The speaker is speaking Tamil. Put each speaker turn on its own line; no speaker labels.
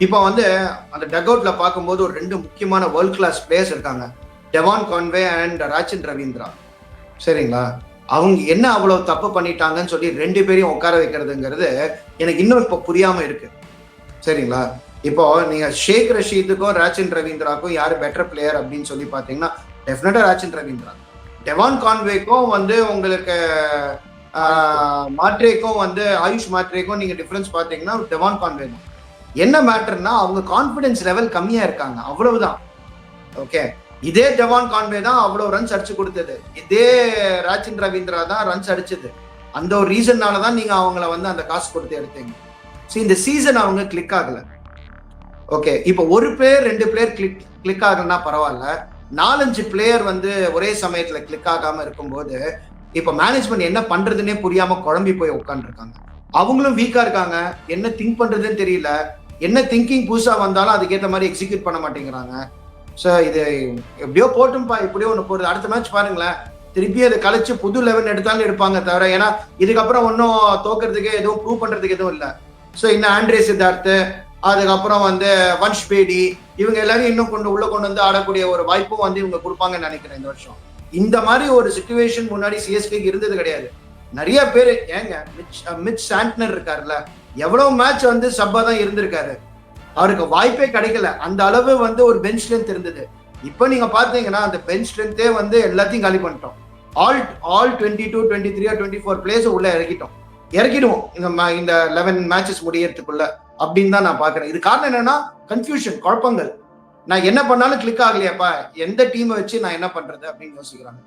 இப்போ வந்து அந்த டக் அவுட்ல பார்க்கும்போது ஒரு ரெண்டு முக்கியமான வேர்ல்ட் கிளாஸ் பிளேயர்ஸ் இருக்காங்க. Devon Conway and Rachin Ravindra. சரிங்களா? அவங்க என்ன அவ்வளவு தப்பு பண்ணிட்டாங்கன்னு சொல்லி ரெண்டு பேரையும் உட்கார வைக்கிறதுங்கிறது எனக்கு இன்னும் இப்போ புரியாம இருக்கு. சரிங்களா? இப்போ நீங்க ஷேக் ரஷீதுக்கும் ராச்சின் ரவீந்திராக்கும் யாரு பெட்டர் பிளேயர் அப்படின்னு சொல்லி பாத்தீங்கன்னா டெஃபினட்டா ராச்சின் ரவீந்திரா. டெவான் கான்வேக்கும் வந்து உங்களுக்கு மாட்ரேக்கும் வந்து ஆயுஷ் மாட்ரேக்கும் நீங்க டிஃபரன்ஸ் பாத்தீங்கன்னா டெவான் கான்வே தான். என்ன மேட்டர்னா அவங்க கான்பிடன்ஸ் லெவல் கம்மியா இருக்காங்க, அவ்வளவுதான். ஓகே, இதே டெவான் கான்வே தான் அவ்வளவு ரன்ஸ் அடிச்சு கொடுத்தது, இதே ராச்சின் ரவீந்திரா தான் ரன்ஸ் அடிச்சது. அந்த ஒரு ரீசன்னால தான் நீங்க அவங்கள வந்து அந்த காசு கொடுத்து எடுத்தீங்க. இந்த சீசன் அவங்க கிளிக் ஆகல. ஓகே, இப்போ ஒரு பிளேயர் ரெண்டு பிளேயர் கிளிக் ஆகலன்னா பரவாயில்ல, 4-5 பிளேயர் வந்து ஒரே சமயத்துல கிளிக் ஆகாம இருக்கும்போது இப்ப மேனேஜ்மெண்ட் என்ன பண்றதுன்னே புரியாம குழம்பி போய் உட்காந்துருக்காங்க. அவங்களும் வீக்கா இருக்காங்க, என்ன திங்க் பண்றதுன்னு தெரியல, என்ன திங்கிங் புதுசா வந்தாலும் அதுக்கேற்ற மாதிரி எக்ஸிக்யூட் பண்ண மாட்டேங்கிறாங்க. ஸோ இது எப்படியோ போட்டும்பா, எப்படியோ ஒன்று போடுது. அடுத்த மேட்ச் பாருங்களேன், திருப்பி அதை கழிச்சு புது 11 எடுத்தாலும் எடுப்பாங்க தவிர, ஏன்னா இதுக்கப்புறம் ஒன்றும் தோக்கிறதுக்கு எதுவும் ப்ரூவ் பண்றதுக்கு எதுவும் இல்லை. ஸோ இன்னும் ஆண்ட்ரே சித்தார்த்து, அதுக்கப்புறம் வந்து வன்ஷ் பேடி, இவங்க எல்லாரும் இன்னும் உள்ள கொண்டு வந்து ஆடக்கூடிய ஒரு வாய்ப்பும் வந்து இவங்க கொடுப்பாங்கன்னு நினைக்கிறேன் இந்த வருஷம். இந்த மாதிரி ஒரு சிச்சுவேஷன் முன்னாடி சிஎஸ்கேக்கு இருந்தது கிடையாது. நிறைய பேர் ஏங்க மிச் சாண்ட்னர் இருக்காருல்ல, எவ்வளவு மேட்ச் வந்து சப்பா தான் இருந்திருக்காரு, அவருக்கு வாய்ப்பே கிடைக்கல. அந்த அளவு வந்து ஒரு பெஞ்ச் ஸ்ட்ரென்த் இருந்தது. இப்போ நீங்க பாத்தீங்கன்னா அந்த பெஞ்ச் ஸ்ட்ரென்த்தே வந்து எல்லாத்தையும் காலி பண்ணிட்டோம். ஆல் 22, 23, 24 பிளேயர்ஸ் உள்ள இறக்கிடுவோம் இந்த 11 மேட்சஸ் முடியறதுக்குள்ள அப்படின்னு தான் நான் பாக்குறேன். இது காரணம் என்னன்னா கன்ஃபியூஷன், குழப்பங்கள். நான் என்ன பண்ணாலும் கிளிக் ஆகலையாப்பா, எந்த டீமை வச்சு நான் என்ன பண்றது அப்படின்னு யோசிக்கிறாங்க.